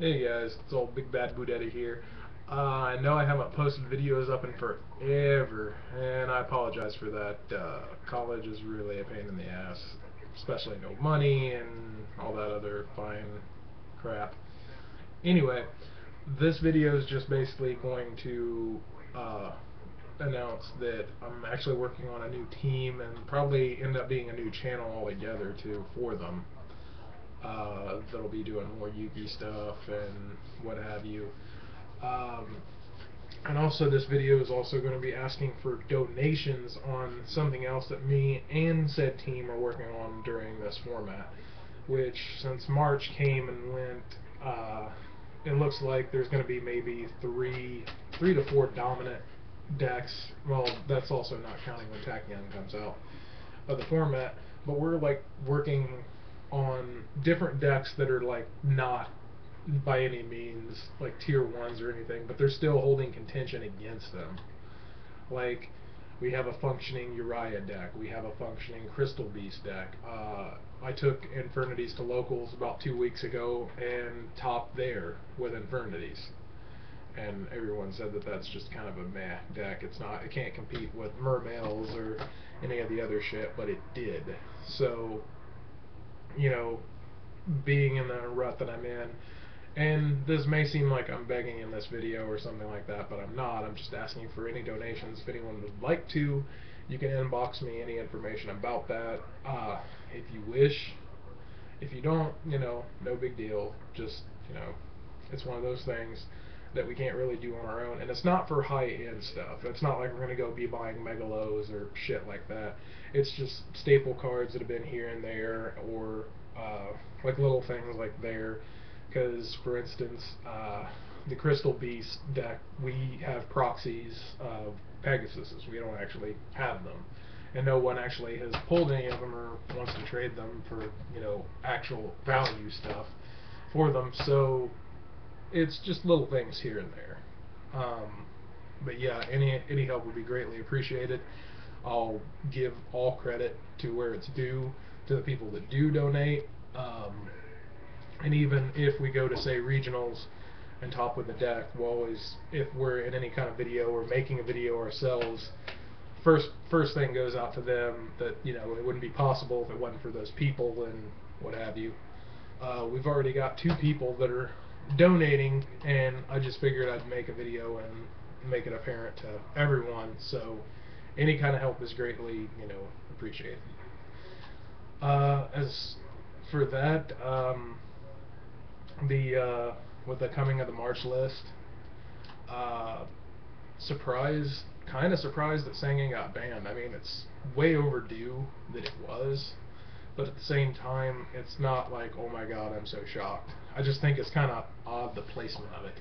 Hey guys, it's old Big Bad Budetta here. I know I haven't posted videos up in forever, and I apologize for that. College is really a pain in the ass, especially no money and all that other fine crap. Anyway, this video is just basically going to announce that I'm actually working on a new team and probably end up being a new channel altogether too for them. That'll be doing more Yugi stuff and what have you. Um, and also this video is also going to be asking for donations on something else that me and said team are working on during this format, which since March came and went, it looks like there's going to be maybe three to four dominant decks. Well, that's also not counting when Tachyon comes out of the format, but we're like working on different decks that are like not by any means like tier ones or anything, but they're still holding contention against them. Like we have a functioning Uriah deck, we have a functioning Crystal Beast deck. I took Infernities to locals about 2 weeks ago and topped there with Infernities. And everyone said that that's just kind of a meh deck. It can't compete with Mermails or any of the other shit, but it did. So, being in the rut that I'm in, and this may seem like I'm begging in this video or something like that, but I'm not. I'm just asking for any donations. If anyone would like to, you can inbox me any information about that, if you wish. If you don't, no big deal. Just, it's one of those things that we can't really do on our own, and it's not for high-end stuff. It's not like we're going to go be buying Megalos or shit like that. It's just staple cards that have been here and there, or like little things like there. Because, for instance, the Crystal Beast deck, we have proxies of Pegasuses. We don't actually have them. And no one actually has pulled any of them or wants to trade them for, actual value stuff for them. So it's just little things here and there. But yeah, any help would be greatly appreciated. I'll give all credit to where it's due to the people that do donate. And even if we go to, say, regionals and top with the deck, we'll always, if we're in any kind of video or making a video ourselves, first thing goes out to them. That it wouldn't be possible if it wasn't for those people and what have you. We've already got 2 people that are donating, and I just figured I'd make a video and make it apparent to everyone. So any kind of help is greatly appreciated. As for that, with the coming of the March list, kind of surprised that Sangin got banned. I mean, it's way overdue that it was, but at the same time, it's not like, oh my god, I'm so shocked. I just think it's kind of odd, the placement of it.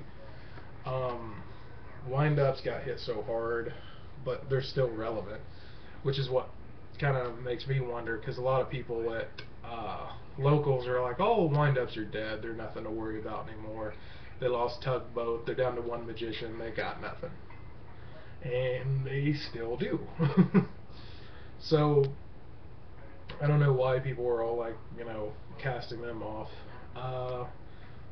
Windups got hit so hard, but they're still relevant, which is what kind of makes me wonder, because a lot of people at locals are like, oh, windups are dead, they're nothing to worry about anymore. They lost Tugboat, they're down to 1 magician, they got nothing. And they still do. So I don't know why people are all like, casting them off.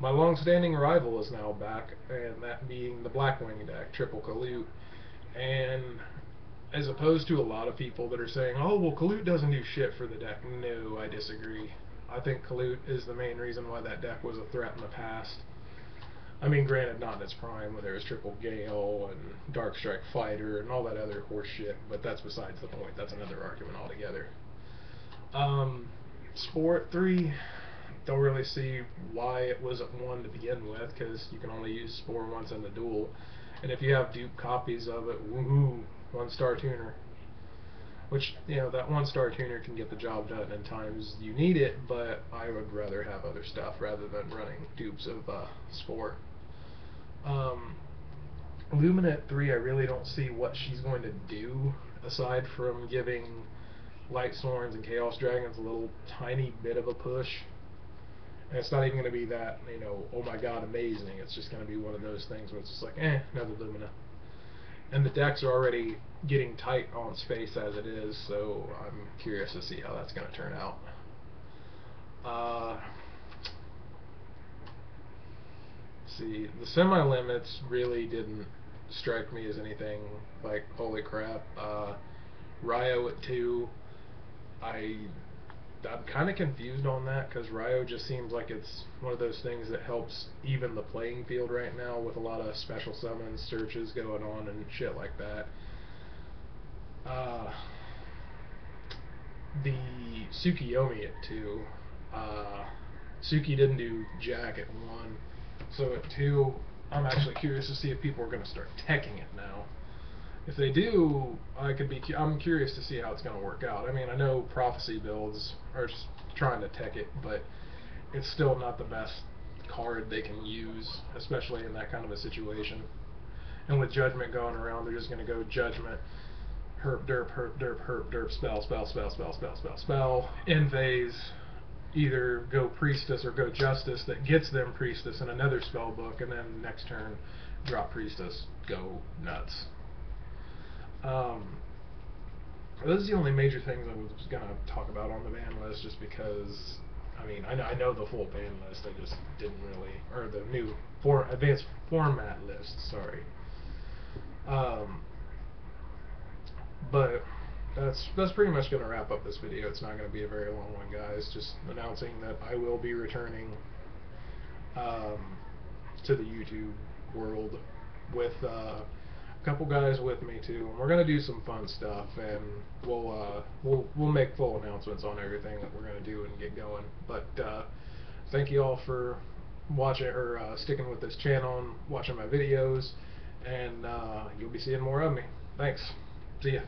My long-standing rival is now back, and that being the Blackwing deck, Triple Kalute. And as opposed to a lot of people that are saying, oh, well, Kalute doesn't do shit for the deck. No, I disagree. I think Kalute is the main reason why that deck was a threat in the past. I mean, granted, not in its prime when there was Triple Gale and Dark Strike Fighter and all that other horse shit, but that's besides the point. That's another argument altogether. Sport 3, don't really see why it was at 1 to begin with, because you can only use Spore once in the duel. And if you have dupe copies of it, woohoo, 1-star tuner. Which, that 1-star tuner can get the job done in times you need it, but I would rather have other stuff rather than running dupes of Spore. Luminate 3, I really don't see what she's going to do, aside from giving Light Sworns and Chaos Dragons a little tiny bit of a push. And it's not even going to be that, oh my god, amazing. It's just going to be one of those things where it's just like, another Lumina. And the decks are already getting tight on space as it is, so I'm curious to see how that's going to turn out. see. The semi-limits really didn't strike me as anything like, holy crap. Ryo at 2, I'm kind of confused on that, because Ryo just seems like it's one of those things that helps even the playing field right now, with a lot of special summons, searches going on, and shit like that. The Tsukiyomi at 2, Suki didn't do jack at 1, so at 2, I'm actually curious to see if people are going to start teching it now. If they do, I'm curious to see how it's going to work out. I mean, I know prophecy builds are just trying to tech it, but it's still not the best card they can use, especially in that kind of a situation. And with Judgment going around, they're just going to go Judgment, herp, derp, herp, derp, herp, derp, spell, spell, spell, spell, spell, spell, spell, end phase, either go Priestess or go Justice that gets them Priestess in another spell book, and then next turn drop Priestess, go nuts. Those are the only major things I was going to talk about on the ban list, just because, I mean, I know the full ban list, I just didn't really, or the new advanced format list, sorry. But that's pretty much going to wrap up this video. It's not going to be a very long one, guys. Just announcing that I will be returning to the YouTube world with a couple guys with me too, and we're gonna do some fun stuff, and we'll make full announcements on everything that we're gonna do and get going. But thank you all for watching, or sticking with this channel and watching my videos, and you'll be seeing more of me. Thanks. See ya.